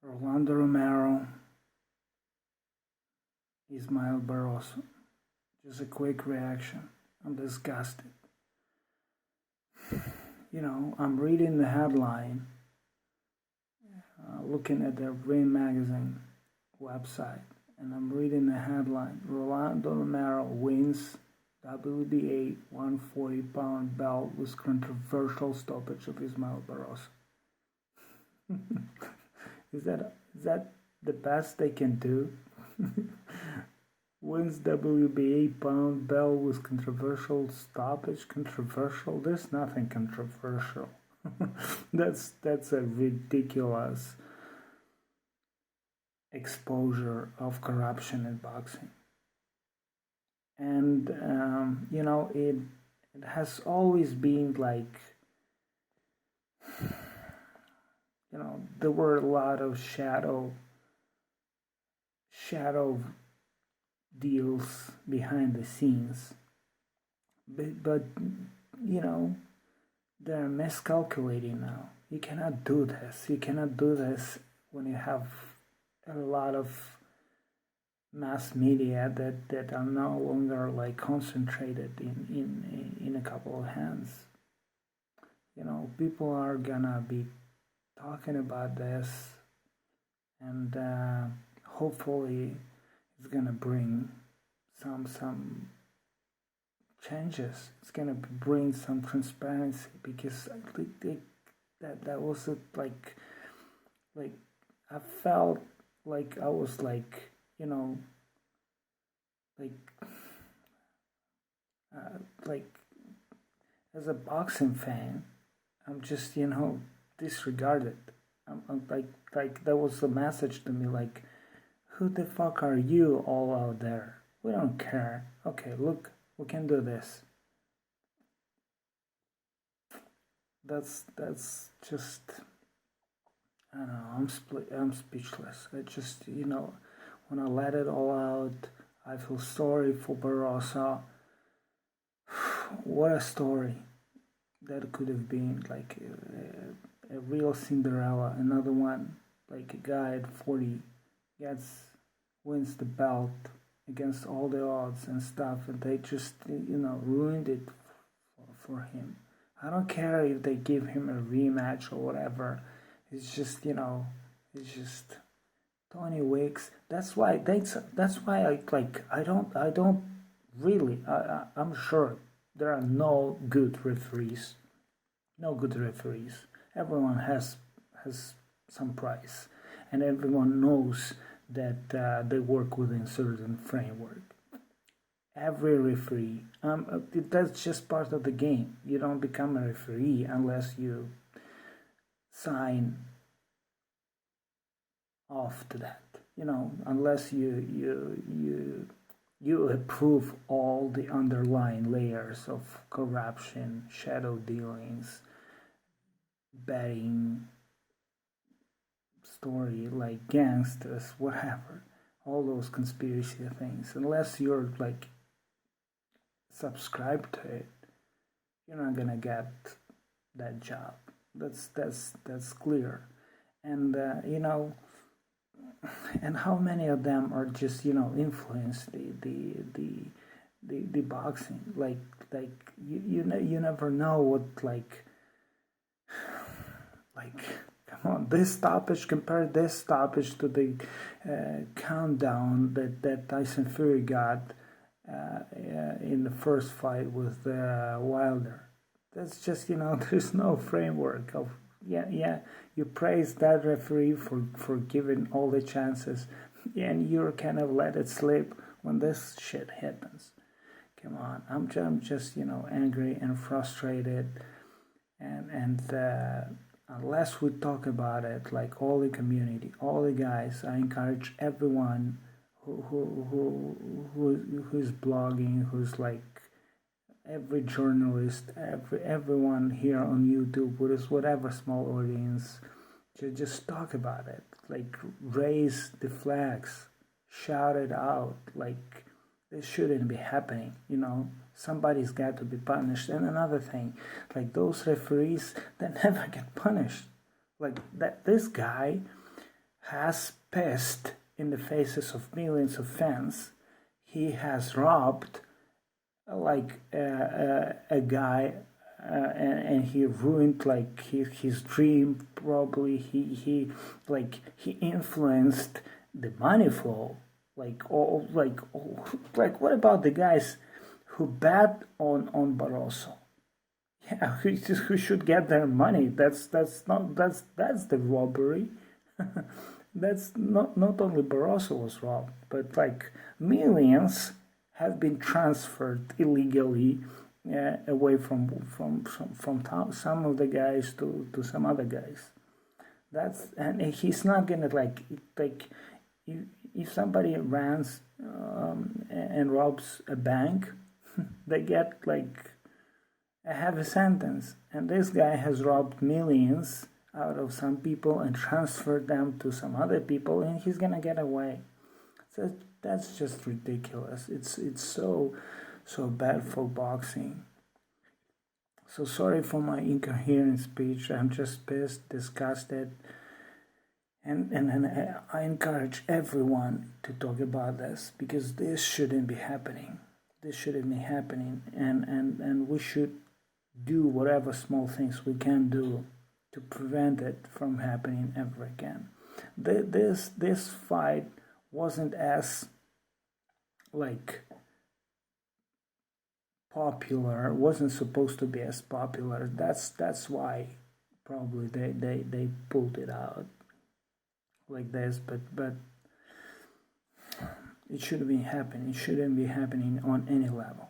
Rolando Romero, Ismael Barroso. Just a quick reaction. I'm disgusted. I'm reading the headline, looking at the Rain magazine website, and I'm reading the headline: Rolando Romero wins WBA 140-pound belt with controversial stoppage of Ismael Barroso. Is that the best they can do? Wins WBA pound belt with controversial stoppage. Controversial? There's nothing controversial. that's a ridiculous exposure of corruption in boxing. And it has always been like, there were a lot of shadow deals behind the scenes, but they're miscalculating now. You cannot do this when you have a lot of mass media that are no longer like concentrated in a couple of hands. People are gonna be talking about this, and hopefully it's gonna bring some changes. It's gonna bring some transparency, because that was like I felt like I was like as a boxing fan, I'm just disregarded. I'm like that was a message to me, like, who the fuck are you all out there? We don't care. Okay, look, we can do this. That's just, I don't know. I'm speechless. I just when I let it all out, I feel sorry for Barroso. What a story that could have been, like a real Cinderella. Another one, like a guy at 40 wins the belt against all the odds and stuff, and they just ruined it for him. I don't care if they give him a rematch or whatever. It's just it's just 20 weeks. That's why I don't really. I'm sure there are no good referees. No good referees. Everyone has some price, and everyone knows that they work within certain framework. Every referee, that's just part of the game. You don't become a referee unless you sign off to that. Unless you approve all the underlying layers of corruption, shadow dealings, betting, story, like gangsters, whatever, all those conspiracy things. Unless you're like subscribed to it, you're not gonna get that job. That's clear. And and how many of them are just influence the boxing, like you never know what, like come on, this stoppage, compare this stoppage to the countdown that Tyson Fury got in the first fight with Wilder. That's just there's no framework of you praise that referee for giving all the chances, and you're kind of let it slip when this shit happens. Come on, I'm just angry and frustrated, and unless we talk about it, like all the community, all the guys, I encourage everyone who's blogging, who's like every journalist, everyone here on YouTube with whatever small audience, to just talk about it, like raise the flags, shout it out, like this shouldn't be happening. Somebody's got to be punished. And another thing, like those referees that never get punished, like this guy has pissed in the faces of millions of fans. He has robbed like a guy, and he ruined like his dream. Probably he influenced the money flow. Like what about the guys who bet on Barroso? Yeah, who should get their money? That's the robbery. That's not only Barroso was robbed, but like millions have been transferred illegally away from some of the guys to some other guys. And he's not gonna like if somebody runs and robs a bank, they get like a heavy sentence, and this guy has robbed millions out of some people and transferred them to some other people, and he's gonna get away. So that's just ridiculous. It's so bad for boxing. So sorry for my incoherent speech. I'm just pissed, disgusted, and I encourage everyone to talk about this, because this shouldn't be happening. This shouldn't be happening, and we should do whatever small things we can do to prevent it from happening ever again. This fight wasn't as like popular, wasn't supposed to be as popular. That's why probably they pulled it out like this, but it shouldn't be happening. It shouldn't be happening on any level.